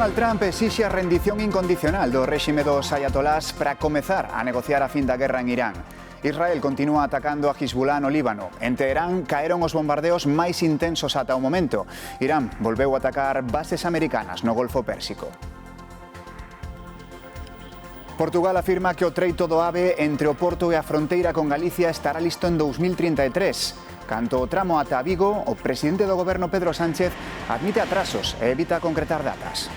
Donald Trump exixe a rendición incondicional do réxime dos ayatolás para comezar a negociar a fin da guerra en Irán. Israel continúa atacando a Hezbollah no Líbano. En Teherán caeron os bombardeos máis intensos ata o momento. Irán volveu a atacar bases americanas no Golfo Pérsico. Portugal afirma que o treito do AVE entre o Porto e a fronteira con Galicia estará listo en 2033. Canto o tramo ata Vigo, o presidente do goberno Pedro Sánchez admite atrasos e evita concretar datas.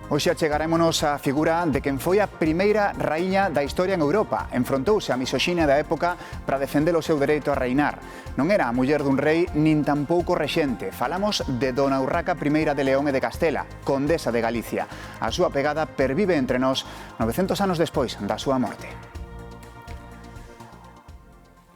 Hoxe achegarémonos á figura de quen foi a primeira raíña da historia en Europa. Enfrontouse a misoxinia da época para defender o seu dereito a reinar. Non era a muller dun rei nin tampouco rexente. Falamos de Dona Urraca I de León e de Castela, condesa de Galicia. A súa pegada pervive entre nós 900 anos despois da súa morte.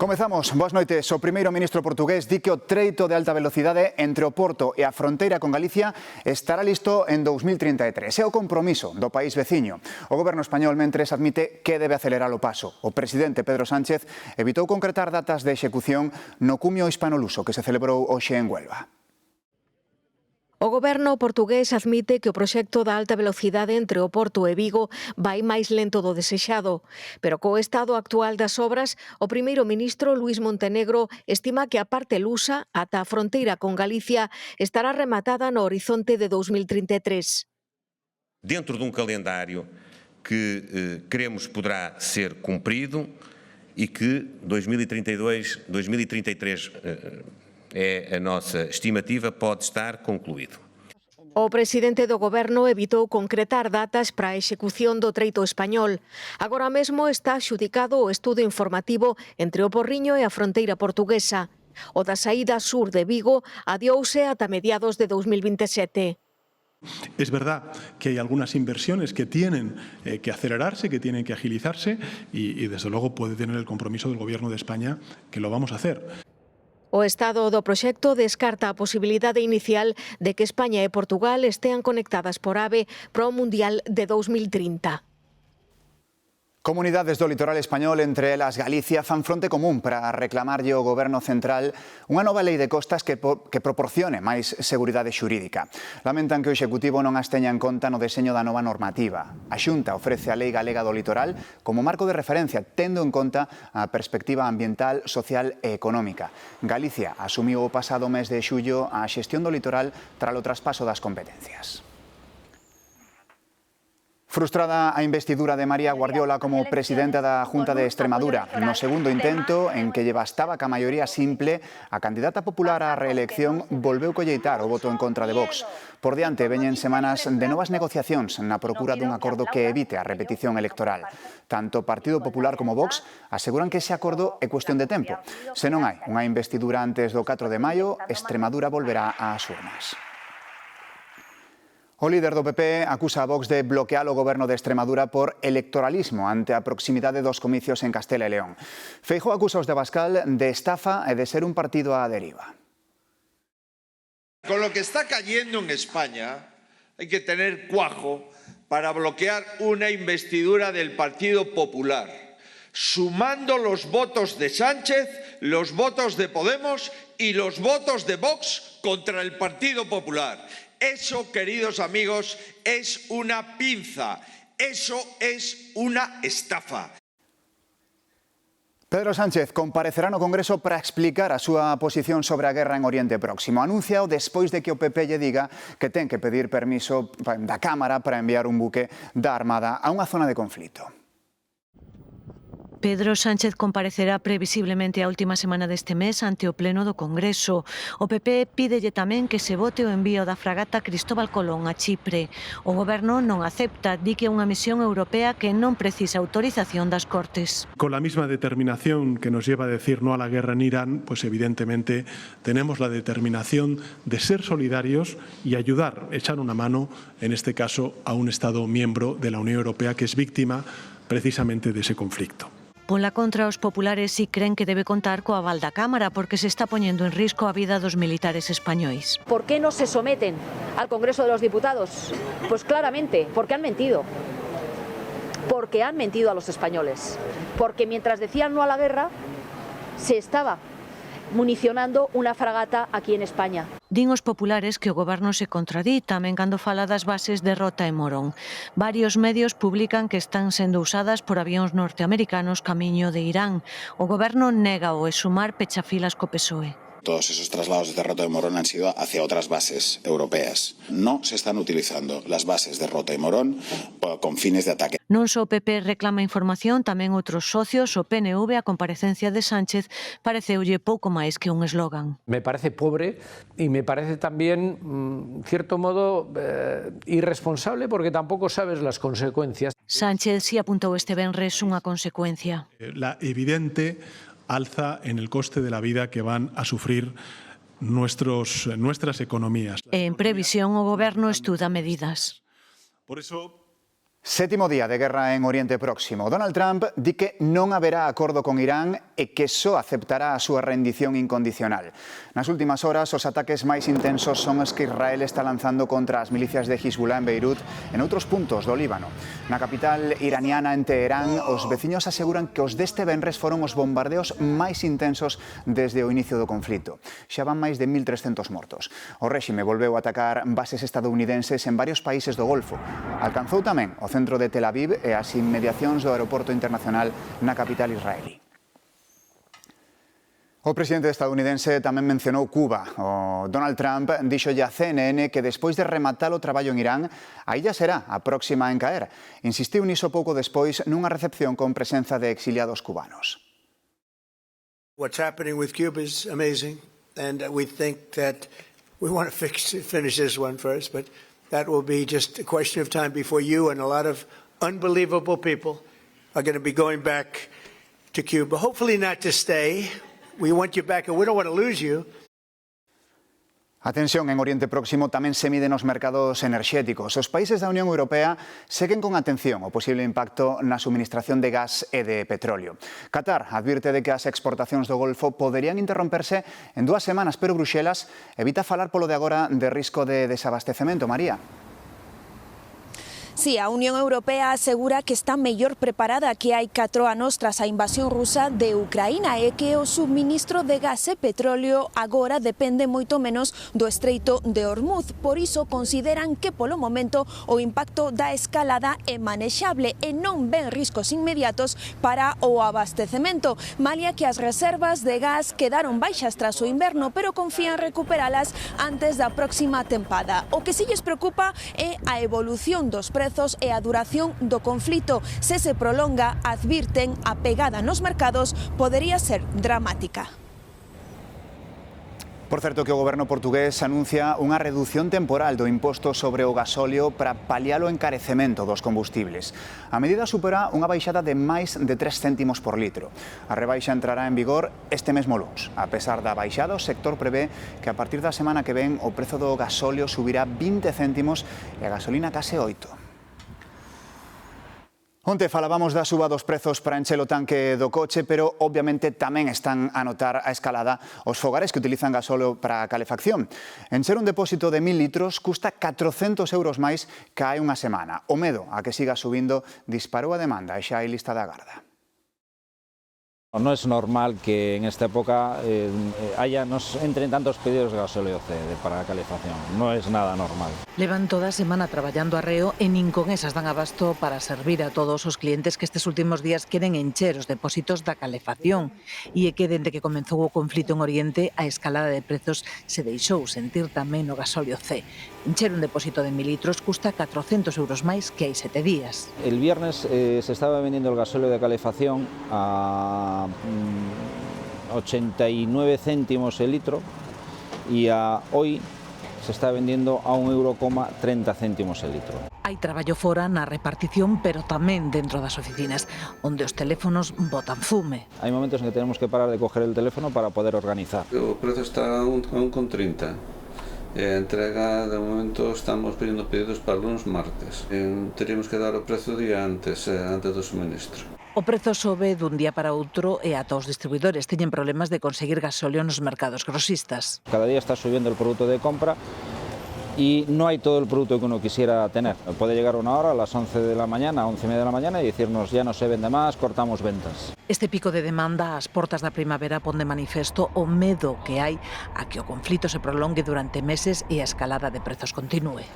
Comezamos. Boas noites. O primeiro ministro portugués di que o treito de alta velocidade entre o Porto e a fronteira con Galicia estará listo en 2033. É o compromiso do país veciño. O goberno español, mentres, admite que debe acelerar o paso. O presidente Pedro Sánchez evitou concretar datas de execución no cumio hispanoluso que se celebrou hoxe en Huelva. O goberno portugués admite que o proxecto da alta velocidade entre o Porto e Vigo vai máis lento do desexado. Pero co estado actual das obras, o primeiro ministro Luís Montenegro estima que a parte lusa ata a fronteira con Galicia estará rematada no horizonte de 2033. Dentro de calendário que queremos poderá ser cumprido e que 2032, 2033 é a nossa estimativa, pode estar concluído. O presidente do goberno evitou concretar datas para a execución do treito español. Agora mesmo está adxudicado o estudo informativo entre o Porriño e a fronteira portuguesa. O da saída sur de Vigo adiouse ata mediados de 2027. Es verdad que hay algunas inversiones que tienen que acelerarse, que tienen que agilizarse y desde luego puede tener el compromiso del Gobierno de España que lo vamos a hacer. O estado do proxecto descarta a posibilidade inicial de que España e Portugal estean conectadas por AVE para o Mundial de 2030. Comunidades do litoral español, entre elas Galicia, fan fronte común para reclamarlle ao goberno central unha nova lei de costas que proporcione máis seguridade xurídica. Lamentan que o Executivo non as teña en conta no deseño da nova normativa. A Xunta ofrece a Lei Galega do Litoral como marco de referencia, tendo en conta a perspectiva ambiental, social e económica. Galicia asumiu o pasado mes de xullo a xestión do litoral tras o traspaso das competencias. Frustrada a investidura de María Guardiola como presidenta da Junta de Extremadura. No segundo intento, en que lle bastaba ca maioría simple, a candidata popular á reelección volveu colleitar o voto en contra de Vox. Por diante, veñen semanas de novas negociacións na procura dun acordo que evite a repetición electoral. Tanto o Partido Popular como Vox aseguran que ese acordo é cuestión de tempo. Se non hai unha investidura antes do 4 de maio, Extremadura volverá ás urnas. O líder do PP acusa a Vox de bloquear o goberno de Extremadura por electoralismo ante a proximidade dos comicios en Castela e León. Feijóo acusa os de Abascal de estafa e de ser un partido á deriva. Con lo que está cayendo en España, hay que tener cuajo para bloquear una investidura del Partido Popular, sumando los votos de Sánchez, los votos de Podemos y los votos de Vox contra el Partido Popular. Eso, queridos amigos, es una pinza, eso es una estafa. Pedro Sánchez comparecerá no Congreso para explicar a súa posición sobre a guerra en Oriente Próximo. Anúnciao despois de que o PP lle diga que ten que pedir permiso da Cámara para enviar un buque da Armada a unha zona de conflito. Pedro Sánchez comparecerá previsiblemente a última semana deste mes ante o Pleno do Congreso. O PP pídelle tamén que se vote o envío da fragata Cristóbal Colón a Chipre. O Goberno non acepta, di que é unha misión europea que non precisa autorización das Cortes. Con la misma determinación que nos lleva a decir no a la guerra en Irán, pues evidentemente tenemos la determinación de ser solidarios y ayudar, echar una mano, en este caso, a un Estado miembro de la Unión Europea que es víctima precisamente de ese conflicto. Pola contra, os populares si creen que debe contar co aval da Cámara porque se está poñendo en risco a vida dos militares españois. ¿Por qué no se someten al Congreso de los Diputados? Pues claramente, porque han mentido. Porque han mentido a los españoles. Porque mientras decían no a la guerra, se estaba municionando una fragata aquí en España. Din os populares que o goberno se contradí tamén cando fala das bases de Rota e Morón. Varios medios publican que están sendo usadas por avións norteamericanos camiño de Irán. O goberno nega o e sumar pechafilas co PSOE. Todos esos traslados de Rota y Morón han sido hacia otras bases europeas. No se están utilizando las bases de Rota y Morón con fines de ataque. Non só o PP reclama información, tamén outros socios, o PNV, a comparecencia de Sánchez, pareceulle pouco máis que un eslogan. Me parece pobre y me parece también, en cierto modo, irresponsable porque tampoco sabes las consecuencias. Sánchez sí apuntou este venres unha consecuencia. La evidente alza en el coste de la vida que van a sufrir nuestras economías. En previsión, o goberno estuda medidas. Por eso, Sétimo día de guerra en Oriente Próximo. Donald Trump di que non haberá acordo con Irán e que só aceptará a súa rendición incondicional. Nas últimas horas, os ataques máis intensos son os que Israel está lanzando contra as milicias de Hezbollah en Beirut e en outros puntos do Líbano. Na capital iraniana, en Teherán, os veciños aseguran que os deste venres foron os bombardeos máis intensos desde o inicio do conflito. Xa van máis de 1.300 mortos. O réxime volveu a atacar bases estadounidenses en varios países do Golfo. Alcanzou tamén o centro de Tel Aviv e as inmediacións do aeroporto internacional na capital israelí. O presidente estadounidense tamén mencionou Cuba. O Donald Trump dixolle a CNN que despois de rematar o traballo en Irán, a illa será a próxima en caer. Insistiu niso pouco despois nunha recepción con presenza de exiliados cubanos. What's happening with Cuba is amazing, and we think that we want to finish this one first, but that will be just a question of time before you and a lot of unbelievable people are going to be going back to Cuba. Hopefully not to stay. We want you back and we don't want to lose you. A tensión en Oriente Próximo tamén se mide nos mercados enerxéticos. Os países da Unión Europea seguen con atención o posible impacto na suministración de gas e de petróleo. Qatar advirte de que as exportacións do Golfo poderían interromperse en 2 semanas, pero Bruxelas evita falar polo de agora de risco de desabastecemento. María. Sí, a Unión Europea asegura que está mellor preparada que hai 4 anos tras a invasión rusa de Ucraína e que o subministro de gas e petróleo agora depende moito menos do Estreito de Hormuz. Por iso consideran que polo momento o impacto da escalada é manexable e non ven riscos inmediatos para o abastecemento. Malia que as reservas de gas quedaron baixas tras o inverno, pero confían recuperalas antes da próxima tempada. O que si lles preocupa é a evolución dos prezos e a duración do conflito. Se se prolonga, advirten, a pegada nos mercados podería ser dramática. Por certo que o goberno portugués anuncia unha reducción temporal do imposto sobre o gasóleo para paliar o encarecemento dos combustibles. A medida supera unha baixada de máis de 3 céntimos por litro. A rebaixa entrará en vigor este mesmo luns. A pesar da baixada, o sector prevé que a partir da semana que ven o prezo do gasóleo subirá 20 céntimos e a gasolina case 8. Onte falábamos da suba dos prezos para encher o tanque do coche, pero obviamente tamén están a notar a escalada os fogares que utilizan gasóleo para a calefacción. Encher un depósito de 1.000 litros custa 400 euros máis que hai unha semana. O medo a que siga subindo disparou a demanda e xa hai lista de agarda. No es normal que en esta época nos entren tantos pedidos de gasóleo C para a calefacción. No es nada normal. Levan toda a semana traballando arreo e nin con esas dan abasto para servir a todos os clientes que estes últimos días queren encher os depósitos da calefacción. E é que dende que comenzou o conflito en Oriente, a escalada de prezos se deixou sentir tamén no gasóleo C. Encher un depósito de 1.000 litros custa 400 euros máis que hai 7 días. El viernes se estaba vendiendo el gasóleo de calefacción a 89 céntimos el litro y hoy se está vendiendo a 1,30 € el litro. Hai traballo fora na repartición, pero tamén dentro das oficinas, onde os teléfonos botan fume. Hai momentos en que tenemos que parar de coger el teléfono para poder organizar. O prezo está a 1,30. Entrega, de momento, estamos pedindo pedidos para lunes, martes. Teríamos que dar o prezo día antes do suministro. O prezo sobe dun día para outro e ata os distribuidores teñen problemas de conseguir gasóleo nos mercados grosistas. Cada día está subiendo el producto de compra y no hay todo el producto que uno quisiera tener. Puede llegar una hora a las 11 de la mañana, 11:30 de la mañana y decirnos ya no se vende más, cortamos ventas. Este pico de demanda ás portas da primavera pon de manifesto o medo que hai a que o conflito se prolongue durante meses e a escalada de prezos continúe.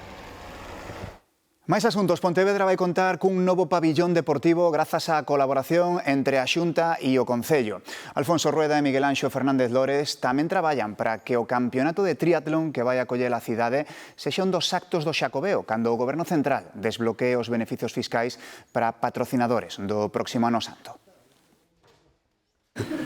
Máis asuntos. Pontevedra vai contar cun novo pabillón deportivo grazas á colaboración entre a Xunta e o Concello. Alfonso Rueda e Miguel Anxo Fernández Lores tamén traballan para que o campeonato de triatlón que vai acoller a cidade sexa un dos actos do Xacobeo, cando o Goberno Central desbloquee os beneficios fiscais para patrocinadores do próximo Ano Santo.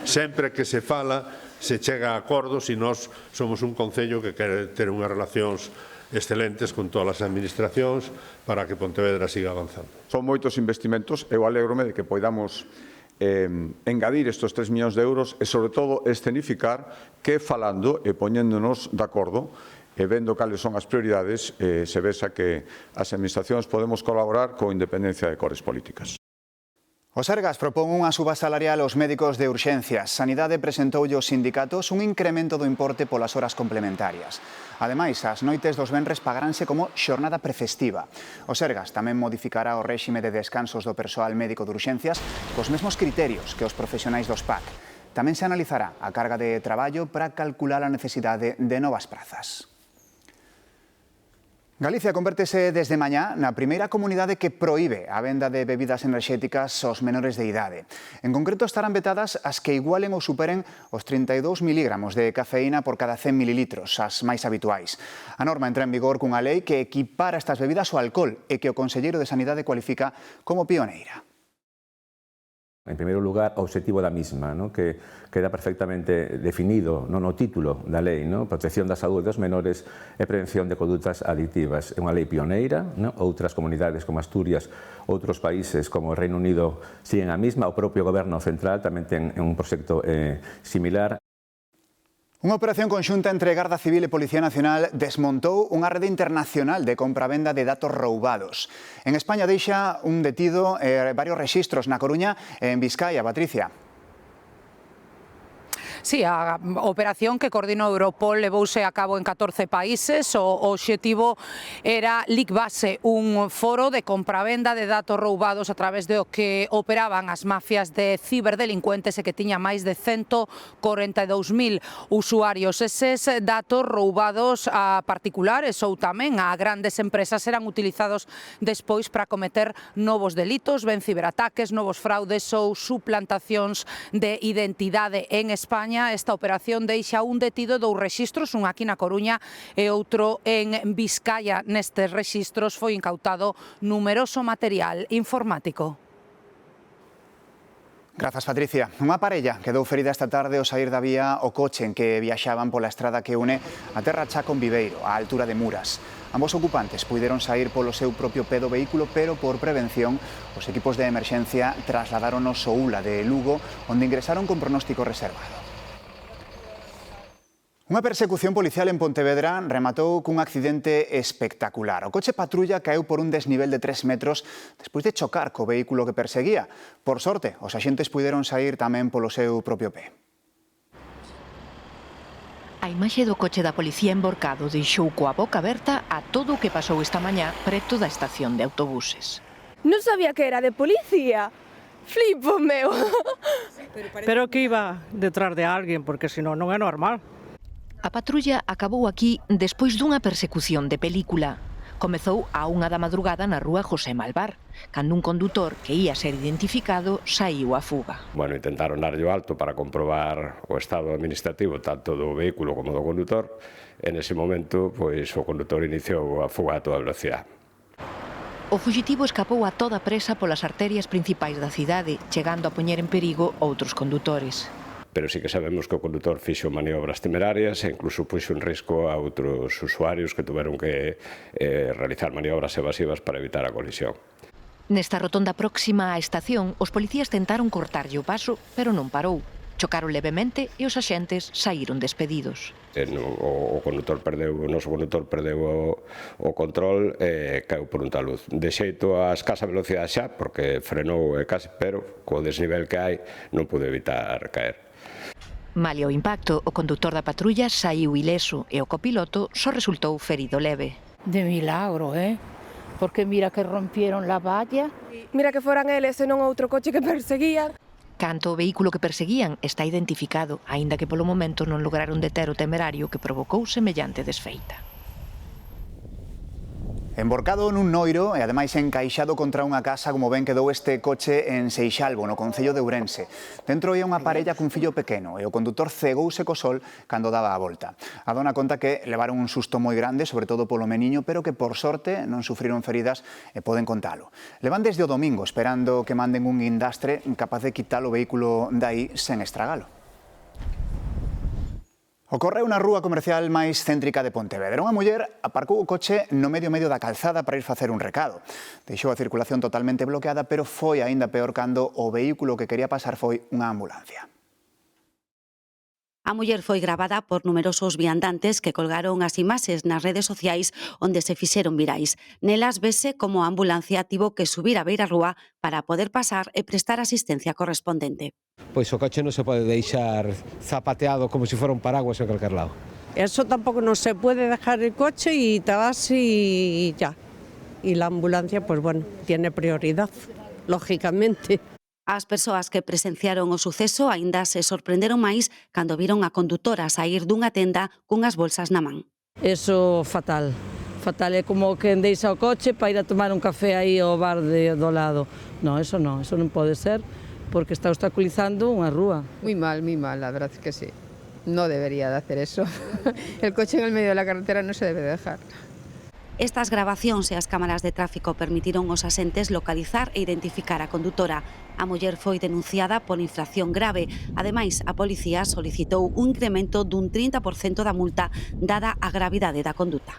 Sempre que se fala, se chega a acordos e nós somos un concello que quere ter unhas relacións excelentes con todas as administracións para que Pontevedra siga avanzando. Son moitos investimentos, eu alégrome de que poidamos engadir estes 3 millóns de euros e, sobre todo, escenificar que falando e poñéndonos de acordo e vendo cales son as prioridades, se vexa que as administracións podemos colaborar con independencia de cores políticas. O Sergas propón unha suba salarial aos médicos de urxencias. Sanidade presentoulle aos sindicatos un incremento do importe polas horas complementarias. Ademais, as noites dos venres pagaránse como xornada prefestiva. O Sergas tamén modificará o réxime de descansos do persoal médico de urxencias cos mesmos criterios que os profesionais dos PAC. Tamén se analizará a carga de traballo para calcular a necesidade de novas prazas. Galicia convértese desde mañá na primeira comunidade que proíbe a venda de bebidas enerxéticas aos menores de idade. En concreto estarán vetadas as que igualen ou superen os 32 miligramos de cafeína por cada 100 mililitros, as máis habituais. A norma entra en vigor cunha lei que equipara estas bebidas ao alcohol e que o Conselleiro de Sanidade cualifica como pioneira. En primeiro lugar, o obxectivo da mesma, que queda perfectamente definido no título da lei, protección da saúde dos menores e prevención de condutas adictivas. É unha lei pioneira, outras comunidades como Asturias, outros países como o Reino Unido siguen a mesma, o propio Goberno Central tamén ten un proxecto similar. Unha operación conxunta entre Garda Civil e Policía Nacional desmontou unha rede internacional de compra-venda de datos roubados. En España deixa un detido varios rexistros na Coruña e en Vizcaya. Patricia. Sí, a operación que coordinou Europol levouse a cabo en 14 países. O obxectivo era LICBase, un foro de compravenda de datos roubados a través do que operaban as mafias de ciberdelincuentes e que tiña máis de 142.000 usuarios. Eses datos roubados a particulares ou tamén a grandes empresas eran utilizados despois para cometer novos delitos, ben ciberataques, novos fraudes ou suplantacións de identidade en España. Esta operación deixa un detido, 2 rexistros, un aquí na Coruña e outro en Vizcaya. Nestes rexistros foi incautado numeroso material informático. Grazas, Patricia. Unha parella quedou ferida esta tarde ao saír da vía o coche en que viaxaban pola estrada que une a Terra Chá con Viveiro, á altura de Muras. Ambos ocupantes puideron saír polo seu propio pé do vehículo, pero por prevención os equipos de emerxencia trasladáronos ao ULA de Lugo, onde ingresaron con pronóstico reservado. Unha persecución policial en Pontevedra rematou cun accidente espectacular. O coche patrulla caeu por un desnivel de 3 metros despois de chocar co vehículo que perseguía. Por sorte, os axentes puideron saír tamén polo seu propio pé. A imaxe do coche da policía emborcado deixou coa boca aberta a todo o que pasou esta mañá preto da estación de autobuses. Non sabía que era de policía. Flipo, meu. Pero que iba detrás de alguén, porque senón non é normal. A patrulla acabou aquí despois dunha persecución de película. Comezou a 1 da madrugada na rúa José Malvar, cando un condutor que ia ser identificado saiu a fuga. Bueno, intentaron darlle o alto para comprobar o estado administrativo tanto do vehículo como do condutor. En ese momento, pois, o condutor iniciou a fuga a toda velocidade. O fugitivo escapou a toda presa polas arterias principais da cidade, chegando a poñer en perigo outros condutores. Pero sí que sabemos que o condutor fixo maniobras temerarias e incluso puxo en risco a outros usuarios que tuveron que realizar maniobras evasivas para evitar a colisión. Nesta rotonda próxima á estación, os policías tentaron cortarlle o paso, pero non parou. Chocaron levemente e os axentes saíron despedidos. O noso condutor perdeu o control e caeu por un taluz. De xeito a escasa velocidade xa, porque frenou case, pero co desnivel que hai non pude evitar caer. Malia o impacto, o conductor da patrulla saiu ileso e o copiloto só resultou ferido leve. De milagro, porque mira que rompieron la valla. Mira que foran eles e non outro coche que perseguían. Canto o vehículo que perseguían está identificado, aínda que polo momento non lograron deter o temerario que provocou semellante desfeita. Emborcado nun noiro e ademais encaixado contra unha casa, como ben quedou este coche en Seixalbo, no concello de Ourense. Dentro ia unha parella cun fillo pequeno e o condutor cegouse co sol cando daba a volta. A dona conta que levaron un susto moi grande, sobre todo polo meniño, pero que por sorte non sufriron feridas e poden contalo. Levan desde o domingo esperando que manden un guindastre capaz de quitar o vehículo dai sen estragalo. Ocorreu na rúa comercial máis céntrica de Pontevedra. Unha muller aparcou o coche no medio da calzada para ir facer un recado. Deixou a circulación totalmente bloqueada, pero foi aínda peor cando o vehículo que quería pasar foi unha ambulancia. A muller foi gravada por numerosos viandantes que colgaron as imaxes nas redes sociais onde se fixeron virais. Nelas vese como a ambulancia tivo que subir a beira rúa para poder pasar e prestar asistencia correspondente. Pois o coche non se pode deixar zapateado como se fora un paraguas en calquer lado. Eso tampoco no se puede dejar el coche y te vas y ya. Y la ambulancia, pues bueno, tiene prioridad, lógicamente. As persoas que presenciaron o suceso aínda se sorprenderon máis cando viron a condutora saír dunha tenda cunhas bolsas na man. Eso fatal. Fatal, é como que deixa o coche para ir a tomar un café aí ao bar do lado. No, eso non pode ser, porque está obstaculizando unha rúa. Muy mal, la verdad es que sí. No debería de hacer eso. El coche en el medio de la carretera no se debe de dejar. Estas grabacións e as cámaras de tráfico permitiron aos axentes localizar e identificar a condutora. A muller foi denunciada por infracción grave. Ademais, a policía solicitou un incremento dun 30% da multa dada a gravidade da conduta.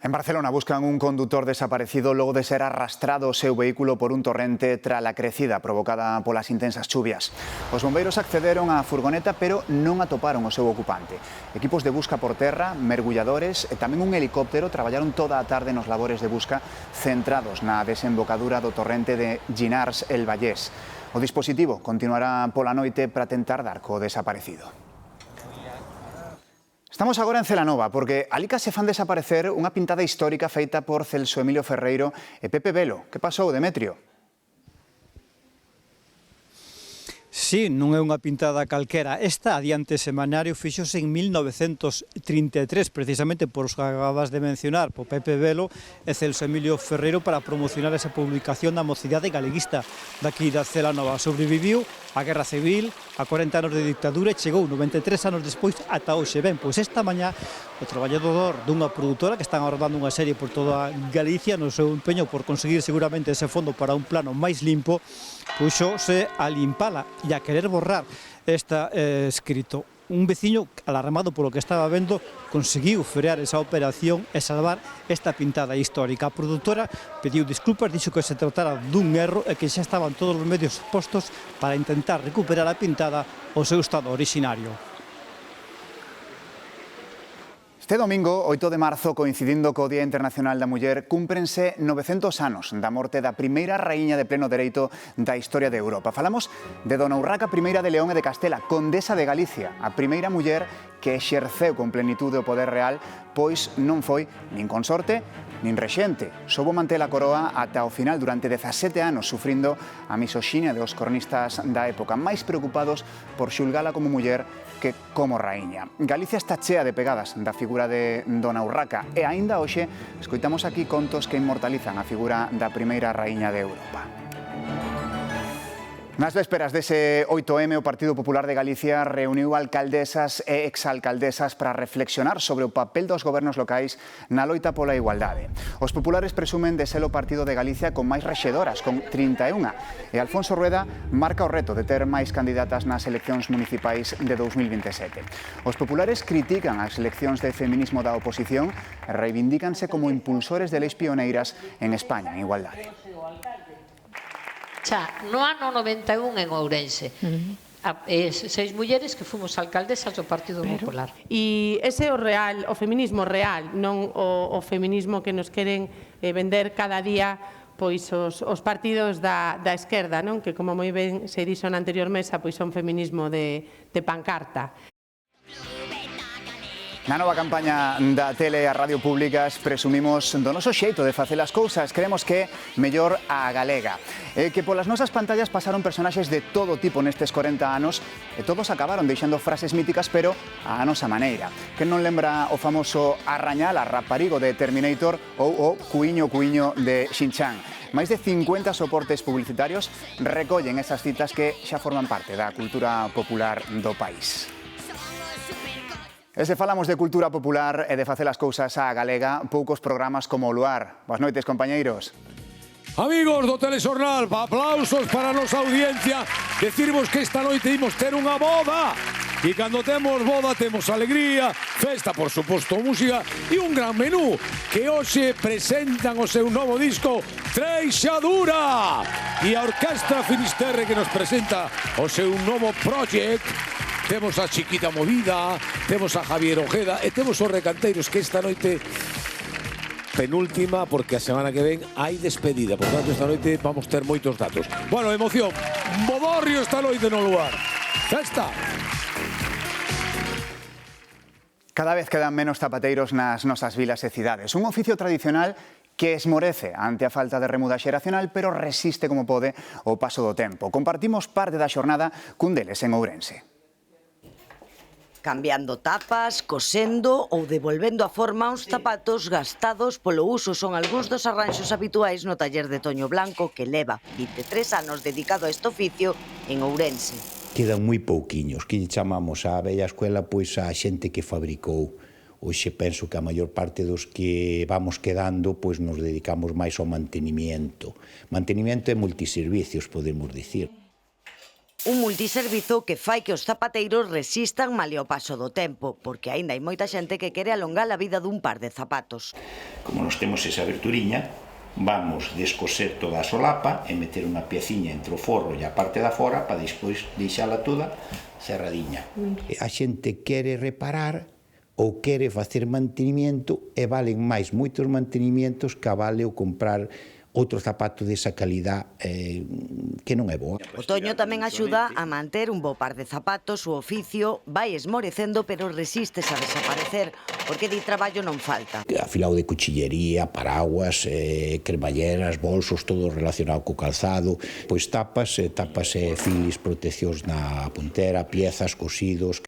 En Barcelona buscan un condutor desaparecido logo de ser arrastrado o seu vehículo por un torrente tras a crecida provocada polas intensas chuvias. Os bombeiros accederon á furgoneta, pero non atoparon o seu ocupante. Equipos de busca por terra, mergulladores e tamén un helicóptero traballaron toda a tarde nos labores de busca centrados na desembocadura do torrente de Llinars el Vallés. O dispositivo continuará pola noite para tentar dar co desaparecido. Estamos agora en Celanova, porque alí se fan desaparecer unha pintada histórica feita por Celso Emilio Ferreiro e Pepe Velo. Que pasou, Demetrio? Sí, non é unha pintada calquera. Esta, adiante semanario, fixose en 1933, precisamente por os que acabas de mencionar, por Pepe Velo e Celso Emilio Ferreiro, para promocionar esa publicación da mocidade galeguista daqui da Celanova. Sobreviviu a Guerra Civil, a 40 anos de dictadura e chegou 93 anos despois ata hoxe. Ben, pois esta mañá o traballador dunha produtora que están rodando unha serie por toda Galicia no seu empeño por conseguir seguramente ese fondo para un plano máis limpo, puxose a limpala e a querer borrar esta escrito. Un veciño, alarmado polo que estaba vendo, conseguiu frear esa operación e salvar esta pintada histórica. A produtora pediu disculpas, dixo que se tratara dun erro e que xa estaban todos os medios postos para intentar recuperar a pintada ao seu estado orixinario. Este domingo, 8 de marzo, coincidindo co Día Internacional da Muller, cúmprense 900 anos da morte da primeira raíña de pleno dereito da historia de Europa. Falamos de Dona Urraca I de León e de Castela, condesa de Galicia, a primeira muller que exerceu con plenitude o poder real, pois non foi nin consorte nin rexente. Soubo manter a coroa ata o final durante 17 anos, sufrindo a misoxinia dos cronistas da época, máis preocupados por xulgala como muller que como raíña. Galicia está chea de pegadas da figura de Dona Urraca e aínda hoxe escoitamos aquí contos que inmortalizan a figura da primeira raíña de Europa. Nas vésperas dese 8M, o Partido Popular de Galicia reuniu alcaldesas e exalcaldesas para reflexionar sobre o papel dos gobernos locais na loita pola igualdade. Os populares presumen de ser o Partido de Galicia con máis rexedoras, con 31, e Alfonso Rueda marca o reto de ter máis candidatas nas eleccións municipais de 2027. Os populares critican as eleccións de feminismo da oposición e reivindícanse como impulsores de leis pioneiras en España en igualdade. Xa, no ano 91 en Ourense, 6 mulleres que fomos alcaldesas do Partido Popular. E ese é o real, o feminismo real, non o feminismo que nos queren vender cada día pois os partidos da esquerda, non? Que como moi ben se dixo na anterior mesa, pois son feminismo de pancarta. Na nova campaña da tele e a radio públicas presumimos do noso xeito de facer as cousas. Creemos que mellor a galega. Que polas nosas pantallas pasaron personaxes de todo tipo nestes 40 anos e todos acabaron deixando frases míticas, pero á nosa maneira. Que non lembra o famoso Arrañal, a raparigo de Terminator ou o Cuiño Cuiño de Shin-Chan. Máis de 50 soportes publicitarios recollen esas citas que xa forman parte da cultura popular do país. E se falamos de cultura popular e de facer as cousas á galega, poucos programas como o Luar. Boas noites, compañeiros. Amigos do Telexornal, aplausos para a nosa audiencia. Decirvos que esta noite imos ter unha boda. E cando temos boda temos alegría, festa, por suposto, música e un gran menú que hoxe presentan o seu novo disco Treixadura. E a Orquestra Finisterre que nos presenta o seu novo project. Temos a Chiquita Movida, temos a Javier Ojeda e temos os Recanteiros que esta noite penúltima, porque a semana que ven hai despedida. Por tanto, esta noite vamos ter moitos datos. Bueno, emoción, bodorrio esta noite no Luar. Festa! Cada vez quedan menos zapateiros nas nosas vilas e cidades. Un oficio tradicional que esmorece ante a falta de remuda xeracional, pero resiste como pode o paso do tempo. Compartimos parte da xornada cun deles en Ourense. Cambiando tapas, cosendo ou devolvendo a forma aos zapatos gastados polo uso son algúns dos arranxos habituais no taller de Toño Blanco, que leva 23 anos dedicado a este oficio en Ourense. Quedan moi pouquiños, que chamamos a vella escuela pois a xente que fabricou. Hoxe penso que a maior parte dos que vamos quedando pois nos dedicamos máis ao mantenimiento. Mantenimiento e multiservicios, podemos dicir. Un multiservizo que fai que os zapateiros resistan malia o paso do tempo, porque aínda hai moita xente que quere alongar a vida dun par de zapatos. Como nos temos esa aberturiña, vamos descoser toda a solapa e meter unha pieciña entre o forro e a parte da fora para despois deixala toda cerradiña. A xente quere reparar ou quere facer mantenimiento e valen máis moitos mantenimientos que vale o comprar outro zapato desa calidad que non é boa. O Toño tamén axuda a manter un bo par de zapatos. O oficio vai esmorecendo, pero resistes a desaparecer, porque di traballo non falta. Afilado de cuchillería, paraguas, cremalleras, bolsos, todo relacionado co calzado, pois tapas e filis, proteccións na puntera, piezas, cosidos.